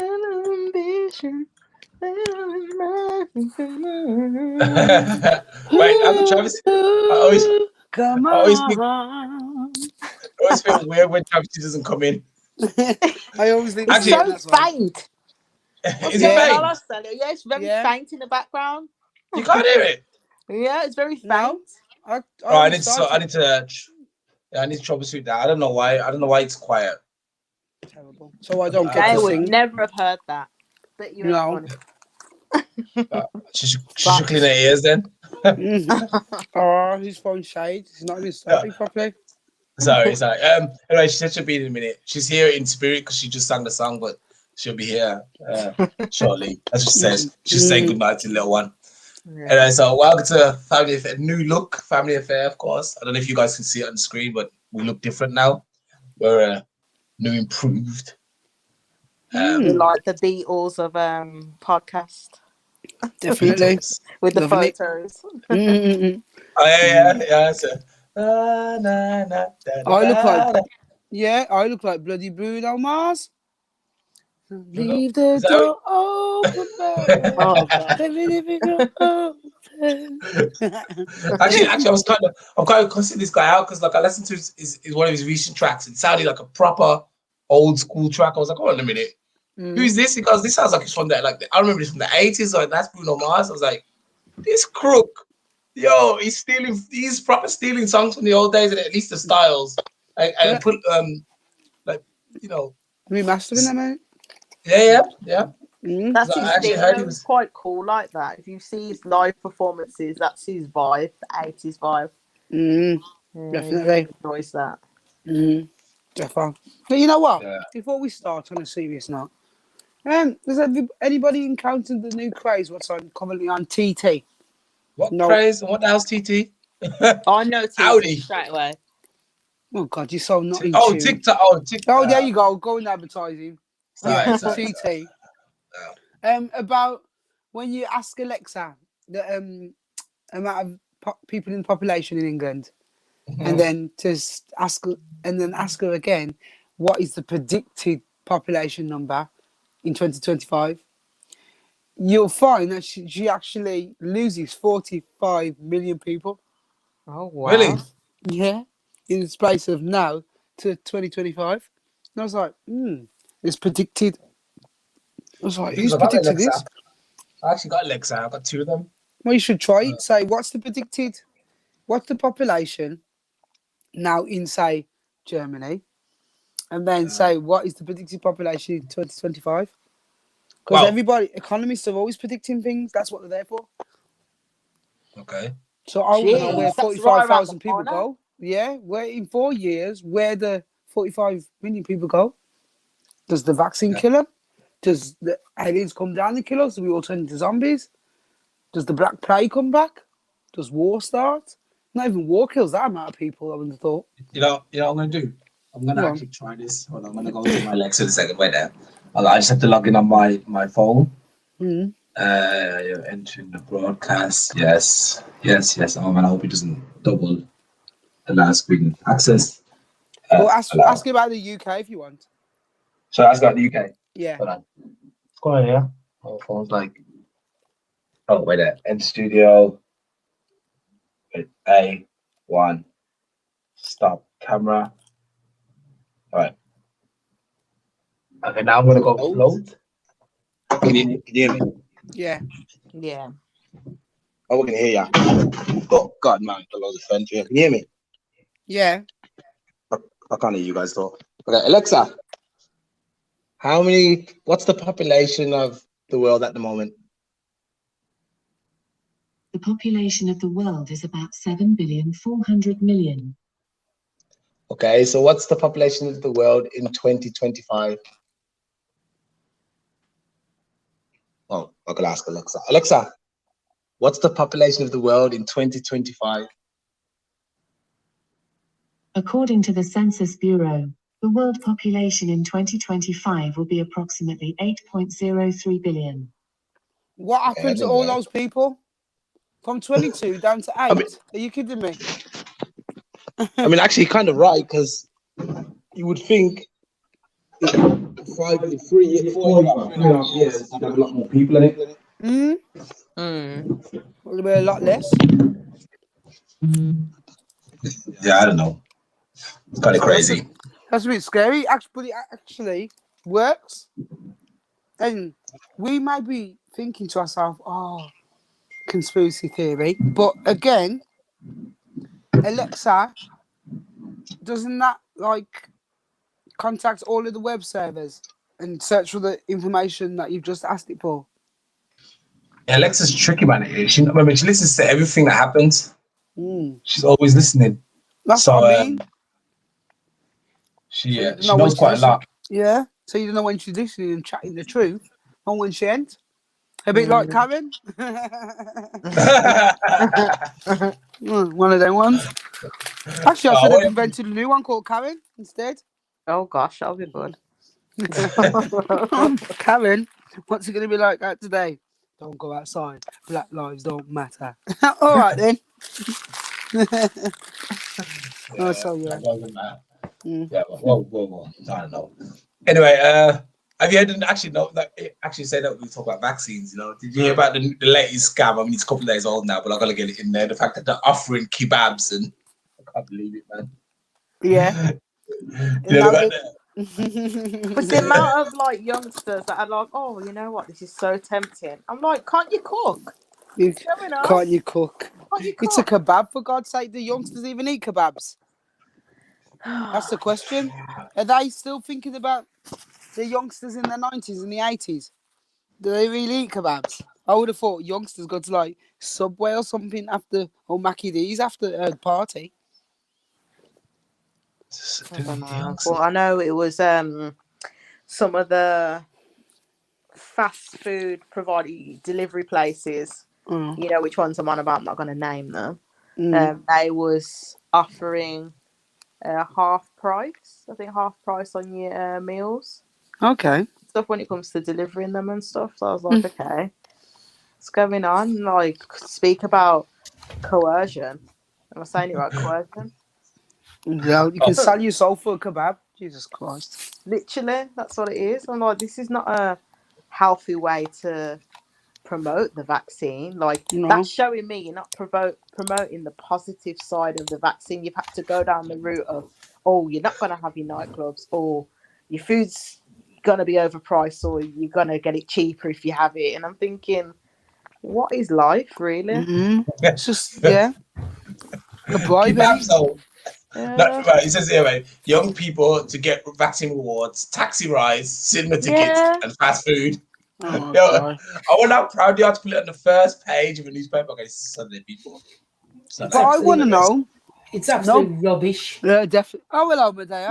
Ambition. Wait, I'm Travis. Come I always think, on. I always feel weird when Travis doesn't come in. I always think It's Actually, so faint. What's is it going faint? on, Sally? Yeah, it's very Yeah. faint in the background. You can't hear it. Yeah, it's very faint. No. I Oh, I only need to. started. I need to. I need to troubleshoot that. I don't know why. I don't know why it's quiet. Terrible. So I don't get I to would sing. never have heard that. But you No. She should clean her ears then. Oh, his phone shade. He's not even starting properly. Sorry. Anyway, she said she'll be in a minute. She's here in spirit because she just sang the song, but she'll be here shortly. As she says, she's saying goodnight to the little one. Yeah. Anyway, so welcome to Family Affair. New look, Family Affair, of course. I don't know if you guys can see it on the screen, but we look different now. We're new, improved. We're like the Beatles of podcast. Definitely. With the Loving it. photos. Oh, yeah. So, I look like, I look like bloody Bruno Mars. Leave the Is that door open, baby. Oh, God. Leave it open. actually, I'm kind of cussing this guy out because like I listened to his one of his recent tracks. It sounded like a proper old school track. I was like, hold on a minute, who's this? Because this sounds like it's from the I remember this from the 80s. Or that's Bruno Mars. I was like, this crook, yo, he's proper stealing songs from the old days and at least the styles. And put remastering them, mate. Yeah. That's So his I actually thing. heard he He was. was quite cool like that. If you see his live performances, that's his vibe, the 80s vibe. Definitely. He enjoys that. Definitely. But you know what? Yeah. Before we start on a serious note, does anybody encountered the new craze what's currently on TT? What craze and what the hell's TT? I know TT Howdy. straight away. Oh God, you're so not in Oh, tune. TikTok. Oh, TikTok. Oh, there you go. Go and advertising. Sorry. TT. About when you ask Alexa the amount of people in the population in England, and then just ask her again, what is the predicted population number in 2025? You'll find that she actually loses 45 million people. Oh, wow. Really? Yeah, in the space of now to 2025. And I was like, it's predicted. I was like, who's predicted this? I actually got Alexa. I got two of them. Well, you should try it. Say, what's the population now in, say, Germany? And then say, what is the predicted population in 2025? Because economists are always predicting things. That's what they're there for. Okay. So I want to know where Jeez, that's 45,000 right people around the go. Yeah, where in 4 years, where the 45 million people go? Does the vaccine kill them? Does the aliens come down and kill us? Do we all turn into zombies? Does the Black Plague come back? Does war start? Not even war kills that amount of people, I wouldn't have thought. You know what I'm going to do? I'm going to actually try this. Hold on, I'm going to go to my Alexa in a second. Wait there. I just have to log in on my phone. You're entering the broadcast. Yes. Oh man, I hope it doesn't double the last screen access. Well, ask about the UK if you want. So ask about the UK. Yeah. Hold on. What's going on here? My phone's like. Oh wait there. End studio. Wait, A1. Stop camera. All right. Okay, now I'm gonna go float. Can you hear me? Yeah. Oh, we can hear ya. Oh God, man, got loads of friends here. Can you hear me? Yeah. I can't hear you guys talk. Okay, Alexa. What's the population of the world at the moment? The population of the world is about 7,400,000,000. Okay, so what's the population of the world in 2025? Oh, I could ask Alexa. Alexa, what's the population of the world in 2025? According to the Census Bureau, the world population in 2025 will be approximately 8.03 billion. What happened to all those people? From 22 down to 8? Are you kidding me? I mean, actually, kind of right, because you would think 4 years, 3.5 years, you'd have a lot more people in it. It'll be a lot less. Yeah, I don't know. It's kind of crazy. That's a bit scary. But it actually works. And we may be thinking to ourselves, oh, conspiracy theory. But again, Alexa, doesn't that like contact all of the web servers and search for the information that you've just asked it for? Yeah, Alexa's tricky, man. She listens to everything that happens. She's always listening. That's what I mean. She knows quite a lot. Yeah. So you don't know when she's listening and chatting the truth, and when she ain't. A bit like Karen. One of them ones. Actually, I should have invented a new one called Karen instead. Oh gosh, that'll be good. Karen, what's it going to be like out today? Don't go outside. Black lives don't matter. All right then. Yeah, well, I don't know. Anyway, have you heard? Actually say that we talk about vaccines. You know, did you hear about the latest scam? I mean, it's a couple of days old now, but I gotta get it in there. The fact that they're offering kebabs, and I can't believe it, man. Yeah. You know about that? But the amount of like youngsters that are like, oh, you know what, this is so tempting. I'm like, can't you cook? Can't you cook? Can't you cook? It's a kebab, for God's sake. Do youngsters even eat kebabs? That's the question. Are they still thinking about the youngsters in the 90s and the 80s? Do they really eat kebabs? I would have thought youngsters go to like Subway or something after, or Mackie D's after a party. I don't know. Well, I know it was some of the fast food providing delivery places. You know which ones I'm on about. I'm not going to name them. They was offering half price. I think half price on your meals. Okay. Stuff when it comes to delivering them and stuff. So I was like, okay, what's going on? Like, speak about coercion. Am I saying it right? Coercion. Yeah, you can sell your soul for a kebab. Jesus Christ. Literally, that's what it is. I'm like, this is not a healthy way to promote the vaccine. Like, that's showing me you're not promoting the positive side of the vaccine. You've had to go down the route of, oh, you're not going to have your nightclubs, or your food's going to be overpriced, or you're going to get it cheaper if you have it. And I'm thinking, what is life, really? It's just, yeah. A bribe. It says here, right, young people to get vaccine rewards, taxi rides, cinema tickets, and fast food. I wonder how proud they are to put it on the first page of a newspaper. Okay, Sunday people. But I want to know. It's absolutely rubbish. Yeah, definitely. Oh, hello, Medea.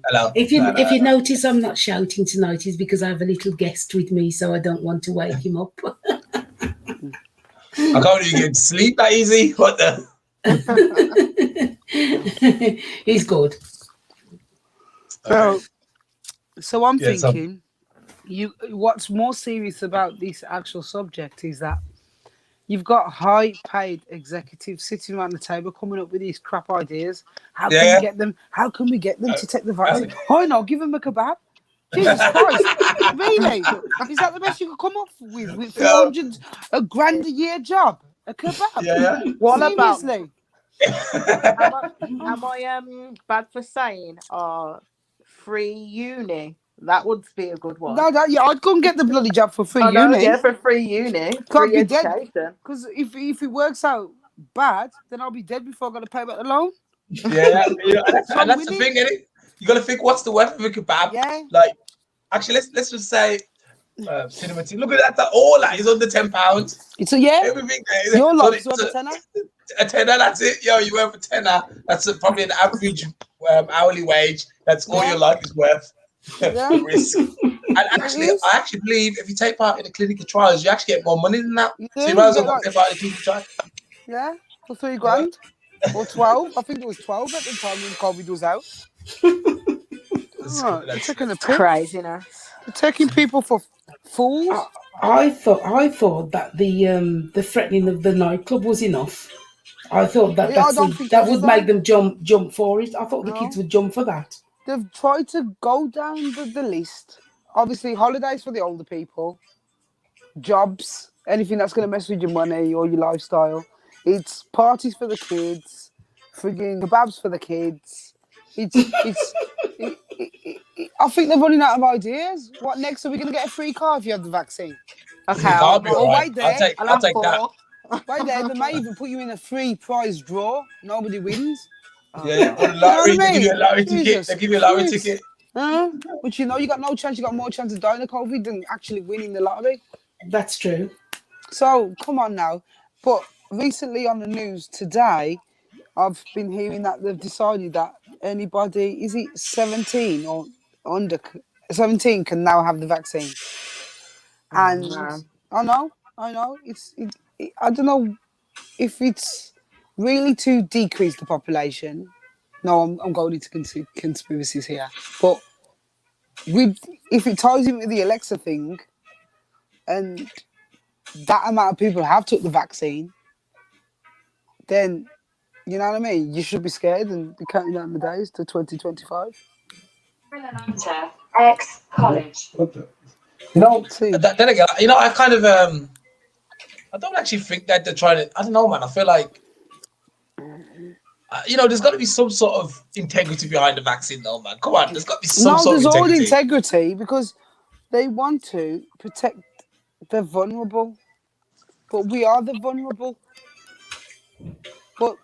Hello. If you notice I'm not shouting tonight, is because I have a little guest with me, so I don't want to wake him up. I can't even get sleep that easy. What the? He's good. So I'm thinking, what's more serious about this actual subject is that you've got high-paid executives sitting around the table coming up with these crap ideas. How can we get them? How can we get them to take the vaccine? Oh no, give them a kebab. Jesus Christ! Really? Is that the best you could come up with 400 a grand a year job? A kebab? Yeah. What Seriously? Am I bad for saying free uni? That would be a good one. No, I'd go and get the bloody job for free uni. Yeah, for free uni. Can't free be education. dead. Because if it works out bad, then I'll be dead before I got to pay back the loan. Yeah. And that's the thing, isn't it? You got to think, what's the worth of a kebab? Yeah. Like, actually, let's just say, cinema. Look at that. All that is under £10. It's everything. Your life is worth a tenner. A tenner. That's it. Yo, you worth a tenner. That's probably an average hourly wage. That's all your life is worth. Risk. And actually, I actually believe if you take part in the clinical trials, you actually get more money than that. So you might as well take part in the clinical trial. Yeah, for £3,000 or 12. I think it was 12 at the time when COVID was out. They're taking a piss. Craziness. They're taking people for fools. I thought that the threatening of the nightclub was enough. I thought that I don't think that it is, would though. make them jump for it. I thought the No. kids would jump for that. They've tried to go down the list. Obviously, holidays for the older people, jobs, anything that's going to mess with your money or your lifestyle. It's parties for the kids, frigging kebabs for the kids. I think they're running out of ideas. What next? Are we going to get a free car if you have the vaccine? Okay, You can't be Oh, alright. wait there. I'll I'll have take that. 4. Wait there, they may even put you in a free prize draw. Nobody wins. Yeah, you put a You know lottery. what I They give you a mean? lottery ticket. Jesus They give you a lottery Christ. ticket. Huh? But you know, you got no chance. You got more chance of dying of COVID than actually winning the lottery. That's true. So come on now. But recently on the news today, I've been hearing that they've decided that anybody, is it 17 or under 17, can now have the vaccine. And No. I know, I don't know if it's really to decrease the population. No, I'm going into conspiracies here. But if it ties in with the Alexa thing, and that amount of people have took the vaccine, then you know what I mean. You should be scared and be counting down the days to 2025. X College. You know, See. then again, you know, I kind of I don't actually think that they're trying to. I don't know, man. I feel like you know, there's got to be some sort of integrity behind the vaccine, though, man. Come on, there's got to be some sort There's of all integrity. integrity because they want to protect the vulnerable, but we are the vulnerable. But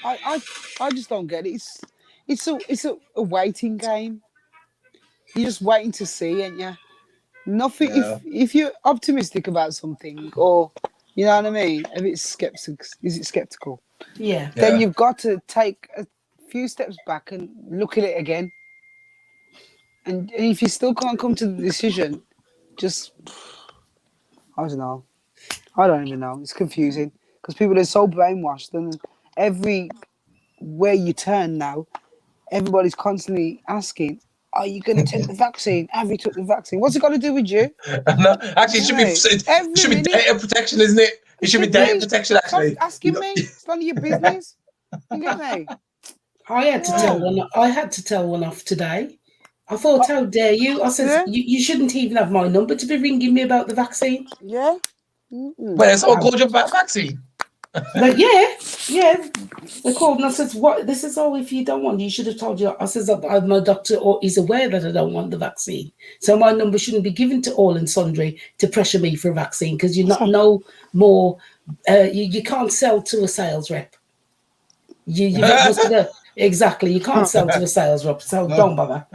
I just don't get it. It's a waiting game. You're just waiting to see, ain't you? Nothing. Yeah. If you're optimistic about something, or you know what I mean, if it's skeptical, Yeah. then you've got to take a few steps back and look at it again. And if you still can't come to the decision, just I don't know. I don't even know. It's confusing because people are so brainwashed, and everywhere you turn now, everybody's constantly asking, "Are you going to take the vaccine? Have you took the vaccine? What's it got to do with you?" No, actually, Right. it should be data protection, isn't it? It should be data protection, actually. Stop asking me. It's none of your business. You get me? I had to tell one. I had to tell one off today. I thought, how dare you? I said, Yeah. you shouldn't even have my number to be ringing me about the vaccine. Yeah. But someone called you about vaccine. But yeah. They called and I said, "What? This is all. If you don't want, you should have told you." I said, "My doctor is aware that I don't want the vaccine, so my number shouldn't be given to all and sundry to pressure me for a vaccine because you're not no more. You can't sell to a sales rep. Exactly. You can't sell to a sales rep, so don't bother."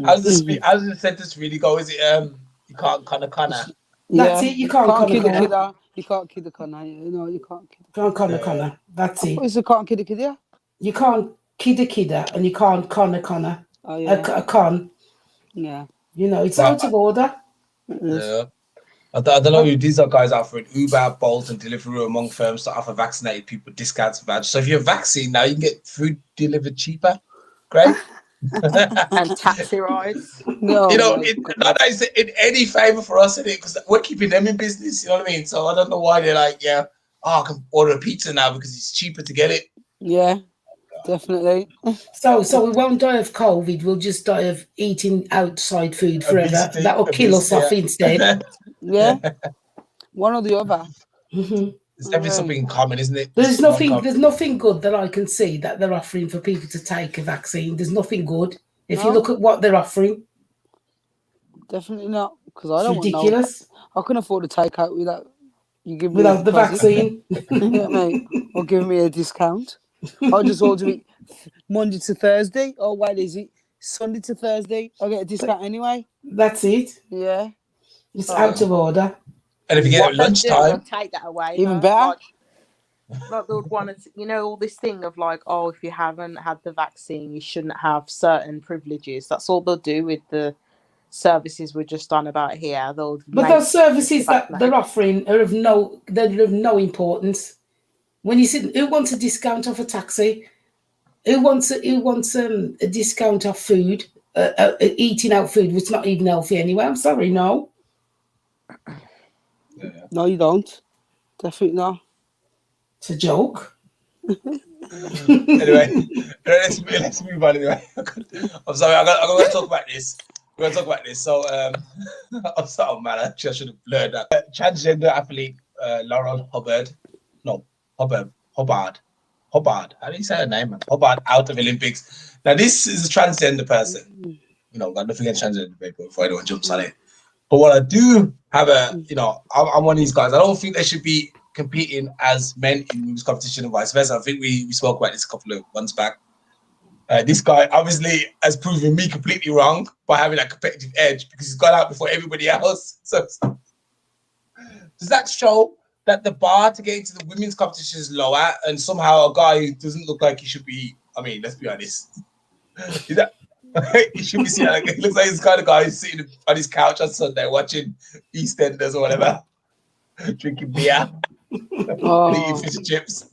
How does the sentence really go? Is it you can't kind of That's it. You can't kid a kinda. kidder. You can't kid a conner. You know, you can't kid. Can't kinda. That's it. What is a can't kid a kidder? You can't kidder and you can't conner. Oh yeah. A con. Yeah. You know, it's out of order. Yeah. I don't know who these are guys offering Uber, Bolt, and Deliveroo among firms to offer vaccinated people discounts for vouchers. So if you're vaccinated now, you can get food delivered cheaper. Great. And taxi rides. No. You know, not that it's in any favor for us, because we're keeping them in business. You know what I mean? So I don't know why they're like, I can order a pizza now because it's cheaper to get it. Yeah, definitely. So we won't die of COVID. We'll just die of eating outside food forever. Obesity, That will kill us off instead. Yeah. One or the other. Mm-hmm. It's definitely something in common, isn't it? There's nothing good that I can see that they're offering for people to take a vaccine. There's nothing good. If you look at what they're offering. Definitely not. Because I don't ridiculous. I can afford a takeout without you give me without the vaccine. Or give me a discount. I'll just order it Monday to Thursday. Or what is it? Sunday to Thursday. I'll get a discount anyway. That's it. Yeah. It's out of order. And if you get it at lunchtime, take that away. Even better. Like they would want to, all this thing of like, oh, if you haven't had the vaccine, you shouldn't have certain privileges. That's all they'll do with the services we're just on about here. But those services that they're offering are of no importance. When you see who wants a discount off a taxi, who wants a discount off food, eating out food, which is not even healthy anyway. I'm sorry, no. No, you don't. Definitely not. It's a joke. Anyway, let's move on. Anyway, I'm sorry. I'm gonna talk about this. We're gonna talk about this. So, I'm sorry, man. Actually, I should have learned that. Transgender athlete Laurel Hubbard, no, Hubbard. How do you say her name, man? Hubbard out of Olympics. Now, this is a transgender person. You know, got nothing against transgender people before anyone jumps on it. But what I do have I'm one of these guys. I don't think they should be competing as men in women's competition and vice versa. I think we spoke about this a couple of months back. This guy obviously has proven me completely wrong by having that competitive edge because he's got out before everybody else. So does that show that the bar to get into the women's competition is lower and somehow a guy who doesn't look like he should be, I mean, let's be honest. Is that he should be seen like he looks like he's the kind of guy who's sitting on his couch on Sunday watching EastEnders or whatever, drinking beer, and eating fish and chips.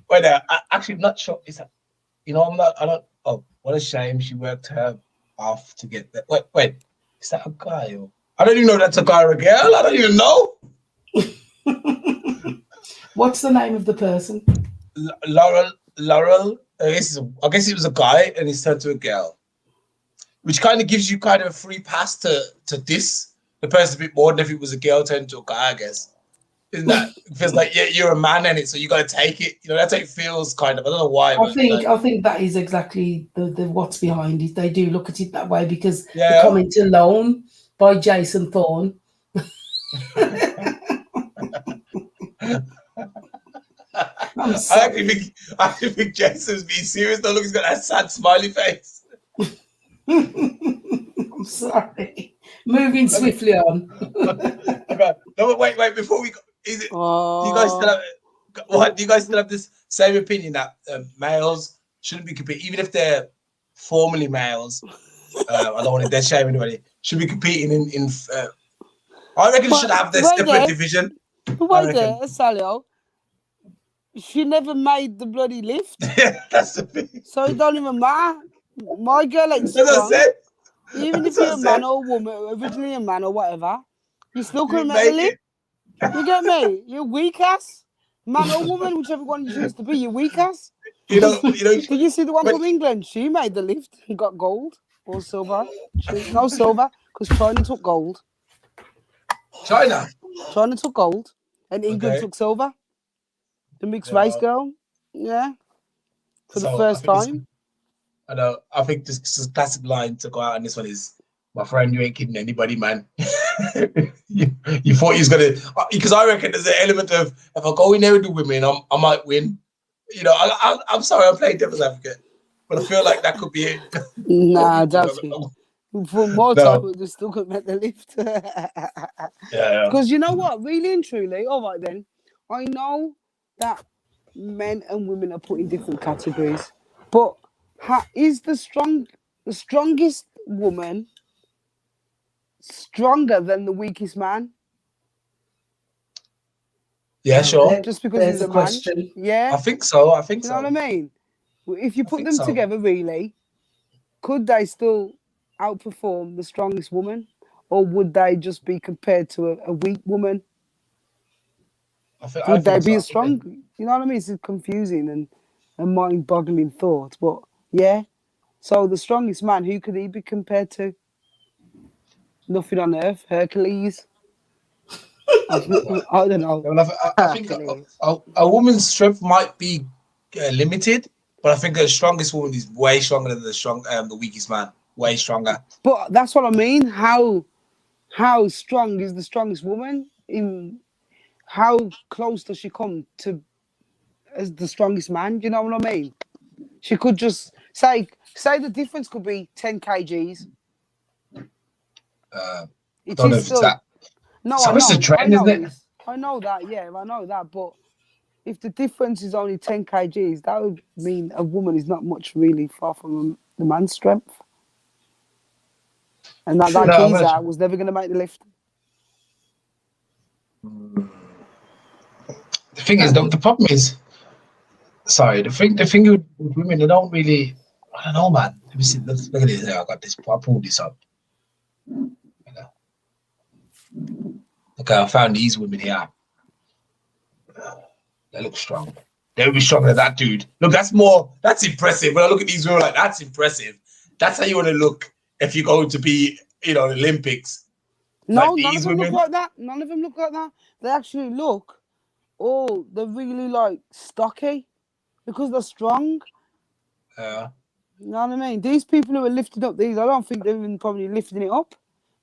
Wait, I actually not sure. Is that, you know, I don't. Oh, what a shame. She worked her off to get that. Wait, is that a guy? Or, I don't even know if that's a guy or a girl. I don't even know. What's the name of the person? Laurel. I guess it was a guy and he's turned to a girl, which kind of gives you kind of a free pass to diss the person a bit more than if it was a girl turned to a guy, I guess. Isn't that? It feels like you're a man in it, so you got to take it. You know, that's how it feels kind of. I don't know why. I think that is exactly the what's behind it. They do look at it that way because the comment alone by Jason Thorne. I actually think Jason's being serious. Don't look, he's got that sad smiley face. I'm sorry. Moving swiftly on. No, wait. Before we go, do you guys still have this same opinion that males shouldn't be competing, even if they're formally males? I don't want to dead shame anybody. Should be competing in. I reckon should have their separate division. Wait there, Salio. She never made the bloody lift. Yeah, that's the thing. So it don't even matter. My girl ain't strong. Even if you're a man or a woman, originally a man or whatever, you still couldn't make the lift. You get me? You're weak ass. Man or woman, whichever one you choose to be, you're weak ass. You know. Did you see the one from England? She made the lift and got gold or silver. No silver, because China took gold. China took gold, and England took silver. The mixed race girl, for the first time. I know. I think this is a classic line to go out on this one is, my friend, you ain't kidding anybody, man. you thought you was gonna, because I reckon there's an element of if I go in there with the women, I might win. You know, I'm sorry, I'm playing devil's advocate, but I feel like that could be it. Nah, definitely. For more time, they still couldn't make the lift. Yeah. Because you know what, really and truly, all right then, I know that men and women are put in different categories, but is the strongest woman stronger than the weakest man? Yeah, sure. Just because there's he's a question. Man? Yeah, I think so. You know what I mean? If you put them together, really, could they still outperform the strongest woman, or would they just be compared to a weak woman? Would they be as strong? You know what I mean? It's confusing and a mind-boggling thought. But yeah, so the strongest man, who could he be compared to? Nothing on earth. Hercules. I don't know. I think a woman's strength might be limited, but I think the strongest woman is way stronger than the weakest man. Way stronger. But that's what I mean. How strong is the strongest woman? How close does she come to as the strongest man? Do you know what I mean? She could just say the difference could be 10 kgs. It don't know if it's that. No, so it's a trend, isn't it? I know that, yeah, I know that. But if the difference is only 10 kgs, that would mean a woman is not much really far from the man's strength. And that geezer was never going to make the lift. The thing is, the problem is, sorry, the thing with women, they don't really, I don't know, man. Let me see, let's look at this. I got this, I pulled this up. Okay, I found these women here. They look strong. They'll be stronger than that dude. Look, that's impressive. When I look at these women, like, that's impressive. That's how you want to look if you're going to be, the Olympics. No, like none of these them women. look like that. None of them look like that. They actually look, they're really like stocky because they're strong. Yeah. You know what I mean? These people who are lifting up these, I don't think they're even probably lifting it up.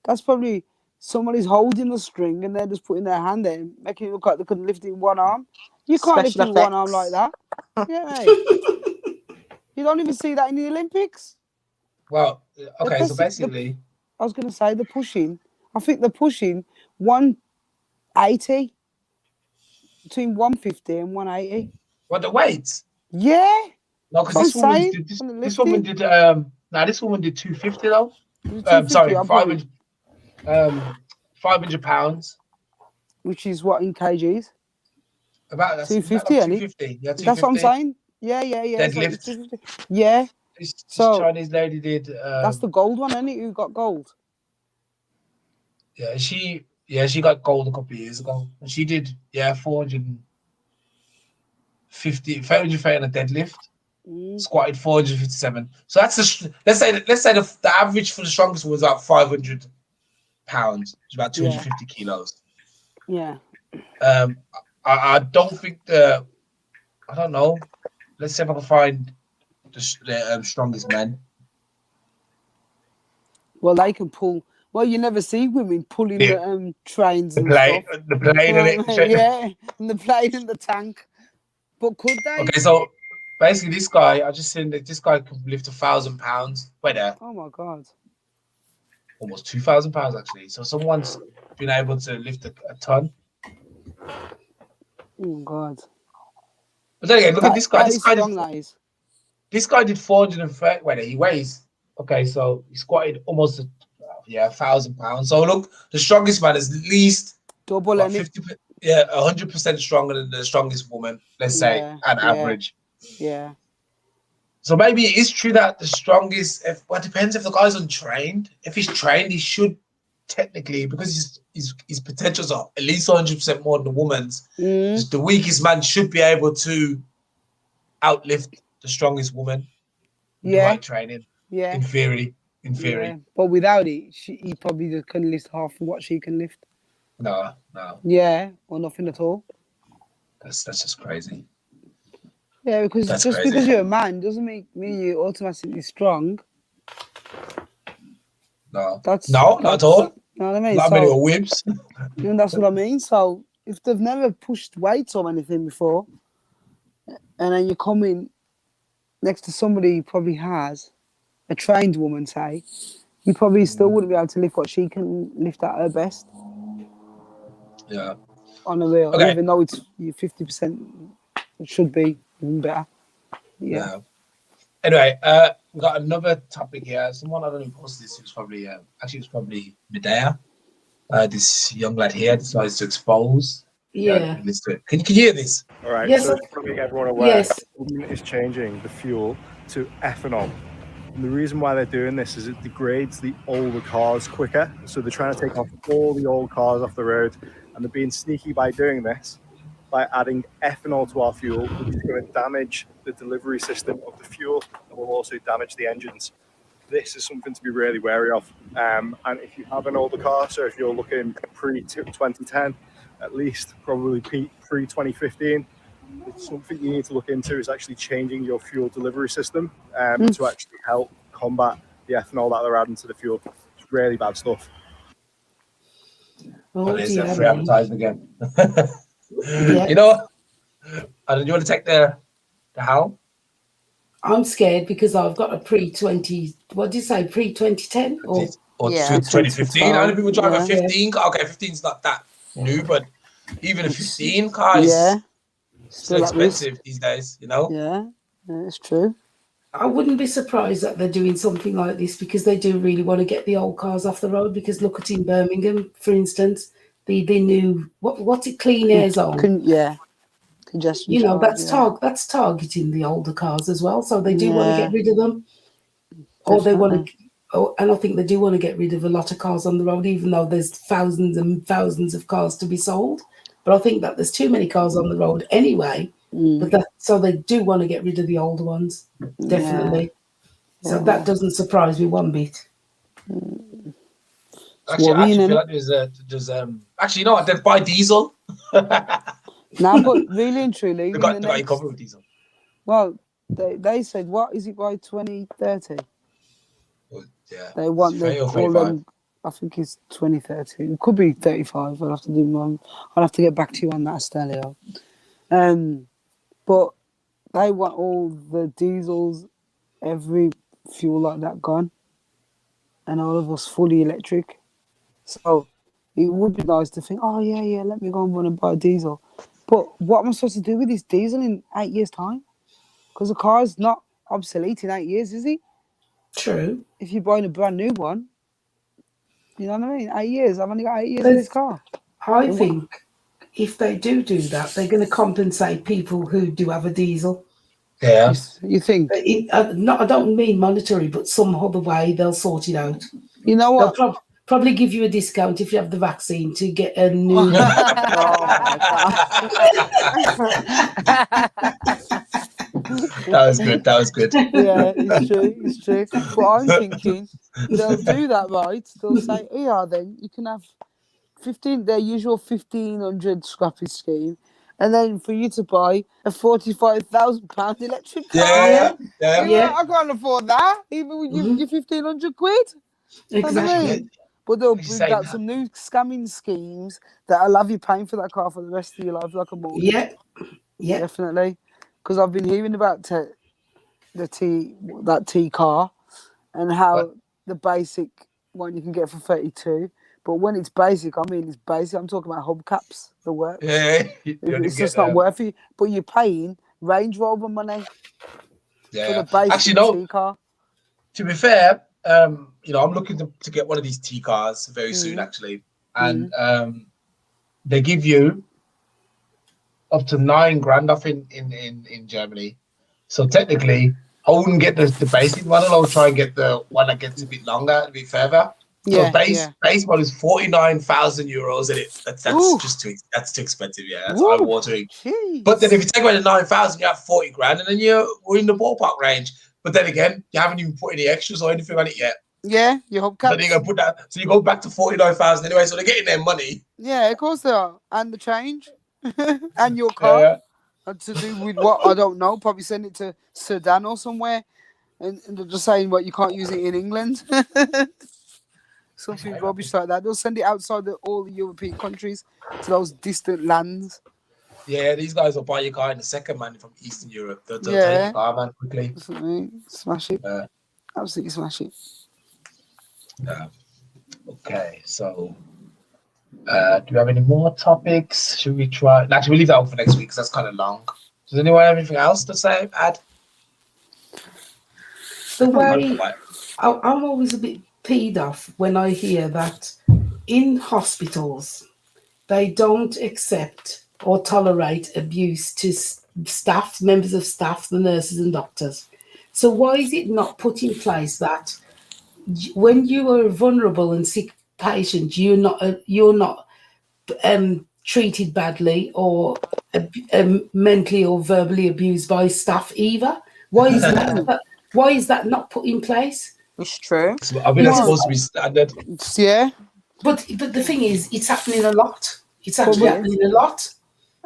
That's probably somebody's holding the string and they're just putting their hand in, making it look like they couldn't lift it in one arm. You can't lift it in one arm like that. Yeah, mate. You don't even see that in the Olympics. Well, okay, so basically, I was going to say they're pushing. I think they're pushing 180 between 150 and 180. what the weights? Yeah. No, because this woman did this woman did this woman did 250 though. 250, 500 pounds. Which is what in kgs? About that's 250, about 250. Yeah, 250. That's what I'm saying. Yeah. Deadlift. So yeah. This So Chinese lady did. That's the gold one, isn't it? Who got gold? Yeah, she got gold a couple of years ago. And she did 450 on a deadlift. Squatted 457. So that's let's say the average for the strongest was about 500 pounds. It's about 250 kilos. Yeah. I don't think I don't know. Let's see if I can find the strongest men. Well, they can pull. Well, you never see women pulling the trains and stuff. The plane and it. Yeah, and the plane and the tank. But could they? Okay, so basically, this guy, I just seen that this guy could lift 1,000 pounds. Wait there. Oh my god. Almost 2,000 pounds actually. So someone's been able to lift a ton. Oh god. But then again, look at this guy. This guy did 430. Wait, he weighs. Okay, so he squatted almost 1,000 pounds. So look, the strongest man is at least double 50. 100% stronger than the strongest woman. Let's say on average. Yeah. So maybe it is true that the strongest. It depends if the guy's untrained. If he's trained, he should technically, because his potentials are at least 100% more than the woman's. Just the weakest man should be able to outlift the strongest woman. With the right training. Yeah. In theory. Yeah. But without it, he probably just couldn't lift half of what she can lift. No. Yeah, or nothing at all. That's just crazy. Yeah, because because you're a man doesn't mean you automatically strong. No. Not at all. You know what I mean? Not many whips. And that's what I mean. So if they've never pushed weights or anything before, and then you come in next to somebody who probably has a trained woman, say, you probably still wouldn't be able to lift what she can lift at her best. Yeah. On a real, even though it's 50%, it should be even better. Yeah. Anyway, we got another topic here. Someone I don't know who posted this. It was probably it was probably Medea. This young lad here decides to expose. Yeah. Can you hear this? All right. Yes. So to make everyone aware, government is changing the fuel to ethanol. And the reason why they're doing this is it degrades the older cars quicker. So they're trying to take off all the old cars off the road, and they're being sneaky by doing this, by adding ethanol to our fuel, which is going to damage the delivery system of the fuel and will also damage the engines. This is something to be really wary of. And if you have an older car, so if you're looking pre-2010, at least probably pre-2015, it's something you need to look into is actually changing your fuel delivery system to actually help combat the ethanol that they're adding to the fuel. It's really bad stuff. Well, there's a free advertising again. You know, do you want to take the how? I'm scared because I've got a pre-20. What did you say? Pre-2010 or 2015? How many people drive a 15? Yeah. Okay, 15's not that new, but even a 15 car is still expensive these days. You know. Yeah, it's true. I wouldn't be surprised that they're doing something like this because they do really want to get the old cars off the road. Because look at in Birmingham, for instance, the new what's it? Clean air zone. Congestion. You know, that's targeting the older cars as well. So they do want to get rid of them, or they want to. And I think they do want to get rid of a lot of cars on the road, even though there's thousands and thousands of cars to be sold. But I think that there's too many cars on the road anyway. But so they do want to get rid of the older ones, definitely. Yeah. So that doesn't surprise me one bit. Actually, I actually feel like there's actually, you know what? They'd buy diesel. Now, but really and truly, they got you covered with diesel. Well, they said, what is it by 2030? Well, yeah, They want all them. I think it's 2030. It could be 35. I'll have to do one. I'll have to get back to you on that, Stelio. But they want all the diesels, every fuel like that gone, and all of us fully electric. So it would be nice to think, oh yeah, let me go and run and buy a diesel. But what am I supposed to do with this diesel in 8 years' time? Because the car's not obsolete in 8 years, is it? True. If you're buying a brand new one, you know what I mean? 8 years. I've only got 8 years of this car. I think if they do that, they're going to compensate people who do have a diesel. Yeah. You think? I don't mean monetary, but some other way they'll sort it out. You know what? They'll probably give you a discount if you have the vaccine to get a new. Oh my God. That was good. Yeah, it's true. But I'm thinking they'll do that, right? They'll say, yeah, then you can have their usual 1,500 scrappy scheme, and then for you to buy a £45,000 electric car. Yeah. I can't afford that, even with your 1,500 quid. Exactly. But they'll bring out some new scamming schemes that'll have you paying for that car for the rest of your life, like a mortgage. Yeah, definitely. Because I've been hearing about that T car and how the basic one you can get for 32. But when it's basic, I mean it's basic. I'm talking about hubcaps, the works. Yeah, it's just not worth it. But you're paying Range Rover money for the basic T car. To be fair, I'm looking to get one of these T cars very soon, actually, and they give you up to $9,000 off in Germany. So technically, I wouldn't get the basic one. I'll try and get the one that gets a bit longer, a bit further. So base one is €49,000 in it. That's too expensive. Yeah, that's eye-watering. But then if you take away the 9,000, you have 40 grand, and then we're in the ballpark range. But then again, you haven't even put any extras or anything on it yet. Yeah, your hubcaps. So you're gonna put that. So you go back to 49,000 anyway. So they're getting their money. Yeah, of course they are, and the change, and your car. And to do with what I don't know. Probably send it to Sudan or somewhere, and they're just saying you can't use it in England. Something rubbish like that. They'll send it outside all the European countries to those distant lands. Yeah, these guys will buy your car in a second, man, from Eastern Europe. They'll take your car, man, quickly. Smash it. Absolutely smash it. Okay, so do we have any more topics? Should we try? Actually, we'll leave that up for next week because that's kind of long. Does anyone have anything else to say? Add? The way I'm always a bit peed off when I hear that in hospitals they don't accept or tolerate abuse to staff, members of staff, the nurses and doctors. So why is it not put in place that when you are a vulnerable and sick patient, you're not treated badly or mentally or verbally abused by staff either? Why is that? Why is that not put in place? It's true. I mean, it's supposed to be standard. Yeah. But the thing is, it's happening a lot. It's actually happening a lot.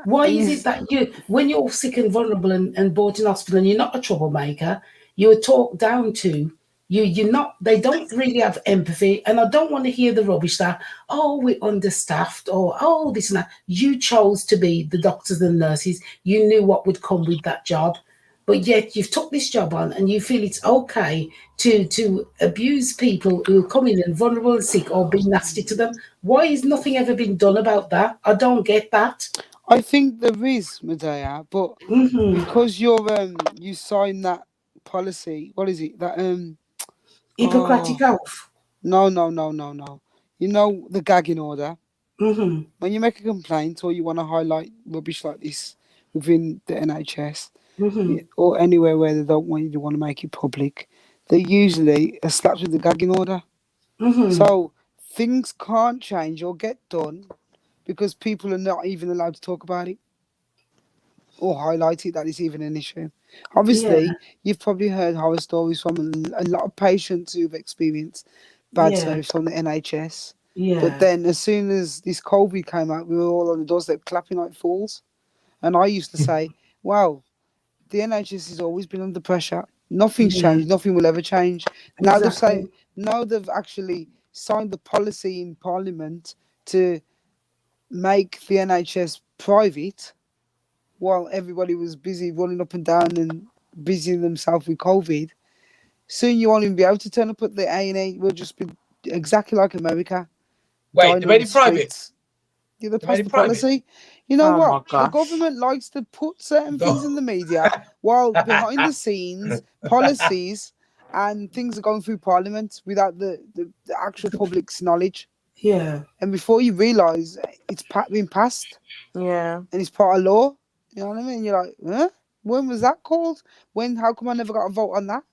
Why is it that when you're sick and vulnerable and brought in hospital and you're not a troublemaker, you're talked down to, you're not, they don't really have empathy. And I don't want to hear the rubbish that, we're understaffed or, this and that. You chose to be the doctors and nurses. You knew what would come with that job. But yet you've took this job on and you feel it's okay to abuse people who come in and vulnerable and sick or be nasty to them. Why has nothing ever been done about that? I don't get that. I think there is, Medea, but because you signed that policy, what is it? That Hippocratic oath. No. You know the gagging order. Mm-hmm. When you make a complaint or you want to highlight rubbish like this within the NHS, or anywhere where they don't want you to want to make it public, they usually are slapped with the gagging order. So things can't change or get done because people are not even allowed to talk about it or highlight it that it's even an issue. Obviously, you've probably heard horror stories from a lot of patients who've experienced bad Yeah. service from the NHS. Yeah. But then, as soon as this COVID came out, we were all on the doorstep clapping like fools. And I used to say, wow, the NHS has always been under pressure. Nothing's changed. Nothing will ever change. Now they've actually signed the policy in Parliament to make the NHS private, while everybody was busy running up and down and busying themselves with COVID. Soon you won't even be able to turn up at the A&E. We'll just be exactly like America. Wait, they made it private? Yeah, they passed the policy. You know what? The government likes to put certain things in the media while behind the scenes, policies and things are going through Parliament without the actual public's knowledge. Yeah. And before you realise, it's been passed. Yeah. And it's part of law. You know what I mean? You're like, huh? When was that called? How come I never got a vote on that?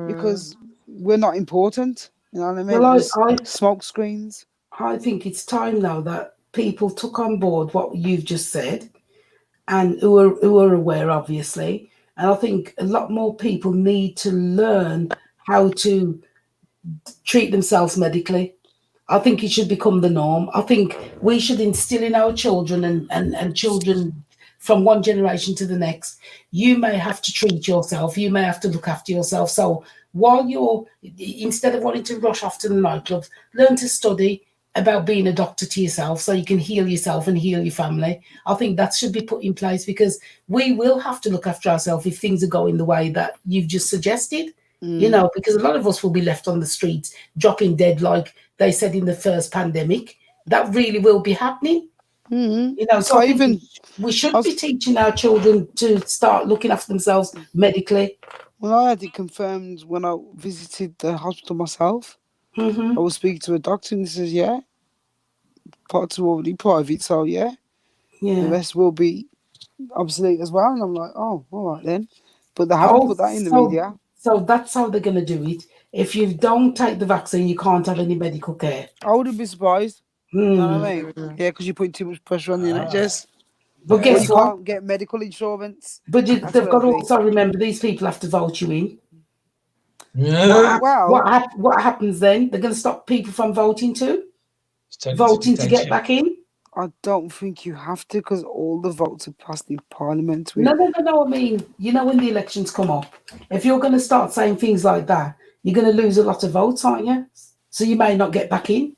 Because we're not important. You know what I mean? Well, smoke screens. I think it's time now that people took on board what you've just said, and who are aware, obviously. And I think a lot more people need to learn how to treat themselves medically. I think it should become the norm. I think we should instill in our children and children from one generation to the next. You may have to treat yourself. You may have to look after yourself. So while instead of wanting to rush off to the nightclub, learn to study about being a doctor to yourself so you can heal yourself and heal your family. I think that should be put in place, because we will have to look after ourselves if things are going the way that you've just suggested. You know, because a lot of us will be left on the streets dropping dead, like they said in the first pandemic. That really will be happening. You know, so I think we should be teaching our children to start looking after themselves medically. Well, I had it confirmed when I visited the hospital myself. I was speaking to a doctor and he says, yeah, parts are already private, so the rest will be obsolete as well. And I'm like, oh, all right then. But they haven't put that in the media. So that's how they're going to do it. If you don't take the vaccine, you can't have any medical care. I wouldn't be surprised. You know what I mean? Yeah, because you're putting too much pressure on the NHS. But guess you what? can't get medical insurance. But they've got to also remember these people have to vote you in. Yeah. What happens then? They're going to stop people from voting too? Voting to get back in? I don't think you have to, because all the votes are passed in Parliament. No. I mean, you know, when the elections come up, if you're going to start saying things like that, you're going to lose a lot of votes, aren't you? So you may not get back in.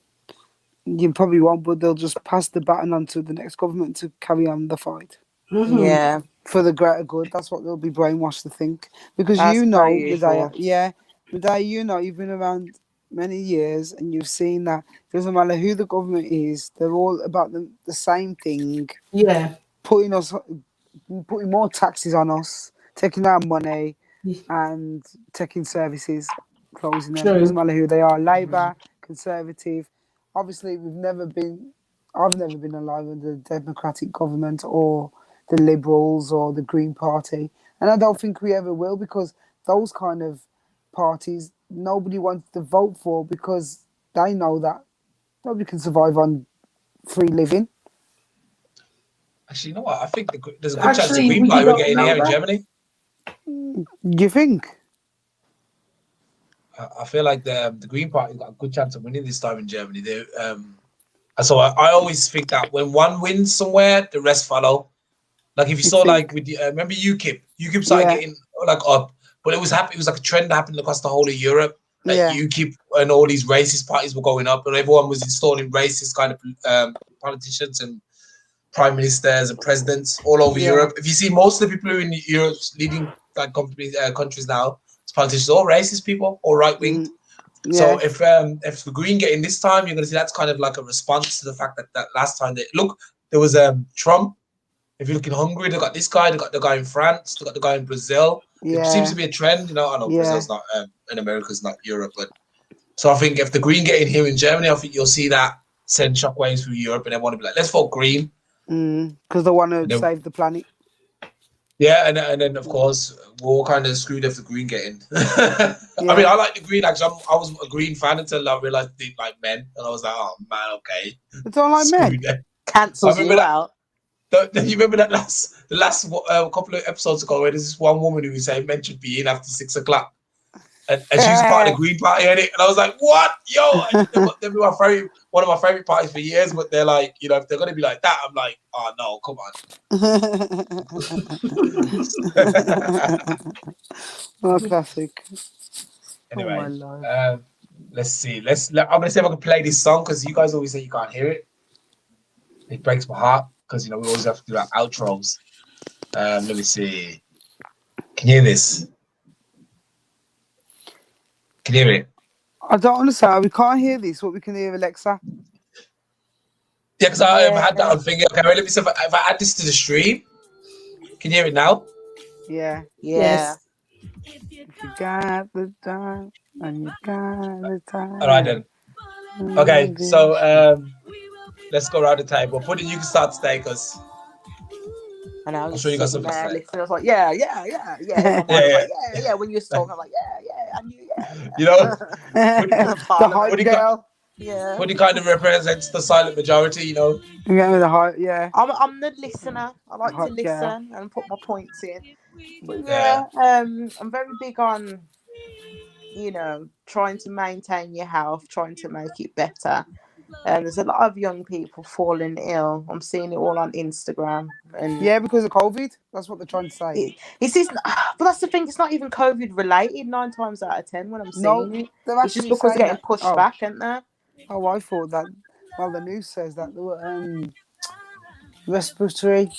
You probably won't, but they'll just pass the baton on to the next government to carry on the fight. Yeah. For the greater good. That's what they'll be brainwashed to think. Because Medaya, you know, you've been around many years and you've seen that it doesn't matter who the government is, they're all about the same thing. Yeah. Putting more taxes on us, taking our money and taking services, closing them. It doesn't matter who they are, Labour, Conservative. Obviously, I've never been alive under the Democratic government or the Liberals or the Green Party. And I don't think we ever will, because those kind of parties, nobody wants to vote for, because they know that nobody can survive on free living. Actually, you know what? I think there's a good chance the Green Party will get in here in Germany. You think? I feel like the Green Party got a good chance of winning this time in Germany. So I always think that when one wins somewhere, the rest follow. Like if you saw, like with remember UKIP started getting like up, but it was like a trend happening across the whole of Europe. Like UKIP and all these racist parties were going up, and everyone was installing racist kind of politicians and prime ministers and presidents all over Europe. If you see most of the people who are in Europe's leading like countries now, it's politicians, all racist people, all right wing. So if the Green get in this time, you're going to see that's kind of like a response to the fact that last time there was Trump. If you look in Hungary, they got this guy. They got the guy in France. They got the guy in Brazil. It seems to be a trend, you know. I know Brazil's not in America's not Europe, but so I think if the Green get in here in Germany, I think you'll see that send shockwaves through Europe, and they want to be like, let's vote Green because they want to save the planet. Yeah, and then of course we're all kind of screwed if the Green get in. I mean, I like the Green. Actually, I was a Green fan until I realized they like men, and I was like, oh man, okay. It's all like men. Cancels remember you that. out. You remember that the last couple of episodes ago where there's this one woman who was saying men should be in after 6 o'clock, and she was part of the Green Party, and I was like, what, yo? And they've been one of my favorite parties for years, but they're like, you know, if they're gonna be like that, I'm like, oh no, come on. Oh, classic. Anyway, Oh, my life. let's see. I'm gonna see if I can play this song because you guys always say you can't hear it. It breaks my heart because we always have to do our outros. Let me see. Can you hear this? Can you hear it? I don't understand. We can't hear this. What we can hear, Alexa? Yeah, because I had that on finger. Okay, let me see if I add this to the stream. Can you hear it now? Yeah. Yes. If you got the time and you got the time. All right then. Okay, so let's go around the table. Pudding, you can start today because And I was I'm sure you got something to say. listening. I was like, yeah. In my mind, I was like, yeah. When you was talking, I'm like, yeah. I knew, yeah. You know, The hype girl. Yeah. Pudding kind of represents the silent majority, you know. Yeah, the hype. Yeah. I'm the listener. I like to Hype listen girl. and put my points in. But Yeah. I'm very big on, trying to maintain your health, trying to make it better. There's a lot of young people falling ill. I'm seeing it all on Instagram. And Yeah, because of COVID. That's what they're trying to say. But that's the thing. It's not even COVID related. 9 times out of 10 when I'm seeing it, they're it's just actually because they're saying getting pushed that. back, aren't they? Oh, I thought that. Well, the news says that there were respiratory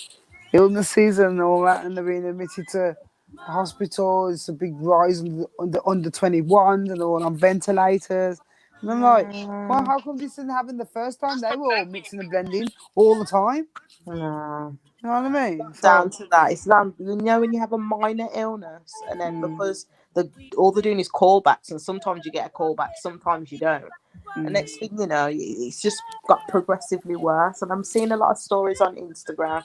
illnesses and all that, and they're being admitted to the hospital. It's a big rise on the under 21s and all on ventilators. And I'm like, well, how come this didn't happen the first time? They were all mixing and blending all the time. No. You know what I mean? Down to that. It's down, when you have a minor illness, and then because all they're doing is callbacks, and sometimes you get a callback, sometimes you don't. And next thing you know, it's just got progressively worse. And I'm seeing a lot of stories on Instagram,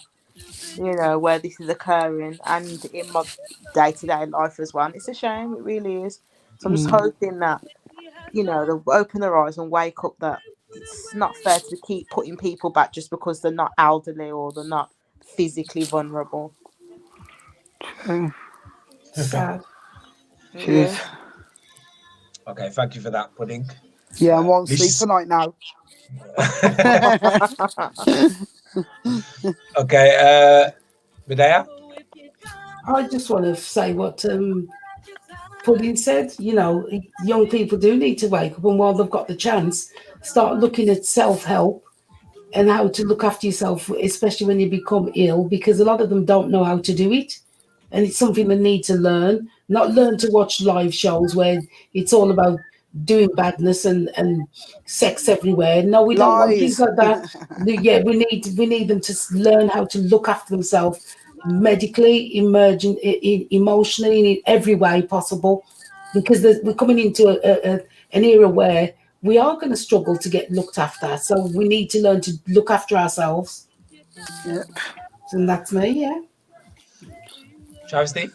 where this is occurring, and in my day-to-day life as well. And it's a shame, it really is. So I'm just hoping that, they'll open their eyes and wake up that it's not fair to keep putting people back just because they're not elderly or they're not physically vulnerable. Sad. Cheers. Okay, thank you for that, Pudding. Yeah, I won't sleep tonight now. Okay, Medea? I just want to say what Pudding said. Young people do need to wake up, and while they've got the chance, start looking at self-help and how to look after yourself, especially when you become ill, because a lot of them don't know how to do it. And it's something they need to learn, not learn to watch live shows where it's all about doing badness and sex everywhere. No, we don't want things like that. Yeah, we need them to learn how to look after themselves medically, emotionally, in every way possible, because we're coming into an era where we are going to struggle to get looked after. So we need to learn to look after ourselves. Yep. And that's me, yeah. Travesty?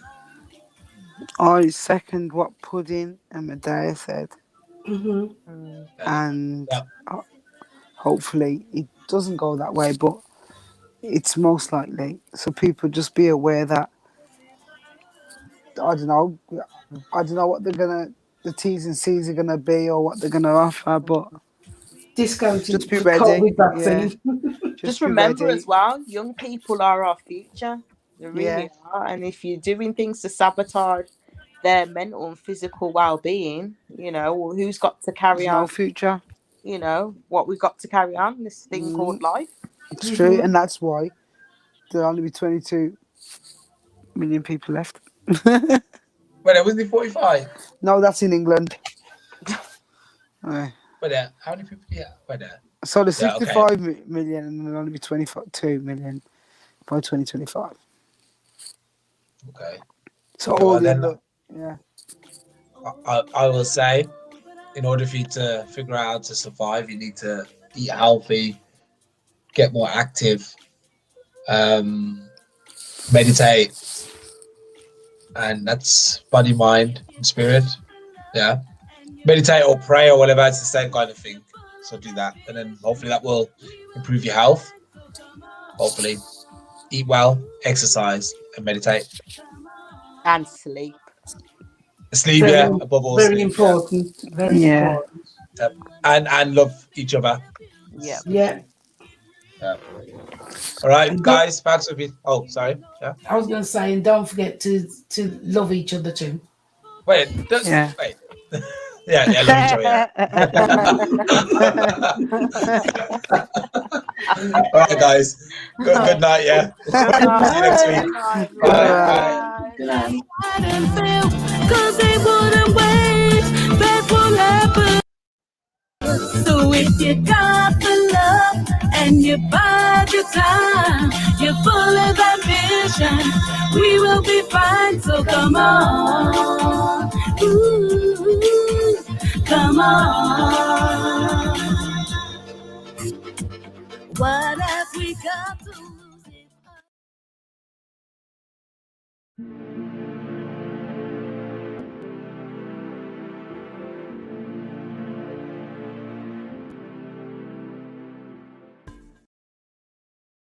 I second what Pudding and Medea said. And hopefully it doesn't go that way, but it's most likely. So people just be aware that, I don't know what the T's and C's are gonna be or what they're gonna offer, but discounted just be ready. COVID vaccine. Yeah. Just remember as well, young people are our future. They really Yeah. are. And if you're doing things to sabotage their mental and physical well-being, who's got to carry on? No future. What we've got to carry on, this thing called life. It's true, and that's why there'll only be 22 million people left. Wait, wasn't it 45? No, that's in England. Wait, how many people? Yeah, wait there. So there's 65 million, and there'll only be 22 million by 2025. Okay. So all the other, I will say, in order for you to figure out how to survive, you need to eat healthy, get more active, meditate, and that's body, mind, and spirit. Yeah, meditate or pray or whatever. It's the same kind of thing. So do that, and then hopefully that will improve your health. hopefully eat well, exercise, and meditate. And sleep. Sleep, Very, yeah, above all very sleep. important. Very Yeah. important. Yeah. And love each other. Yeah. Yeah. Yeah. All right, And guys, thanks for being. Oh, sorry. Yeah. I was going to say, and don't forget to love each other too. Wait. Yeah. Wait. yeah, love each other. Yeah. All right, guys. Good night. Yeah. Good night. See you next week. Good night, Bye. everyone. Good night. Cause they wouldn't wait, that's what happened. So if you got the love and you bide your time, you're full of ambition, we will be fine. So come on, ooh, come on. What have we got to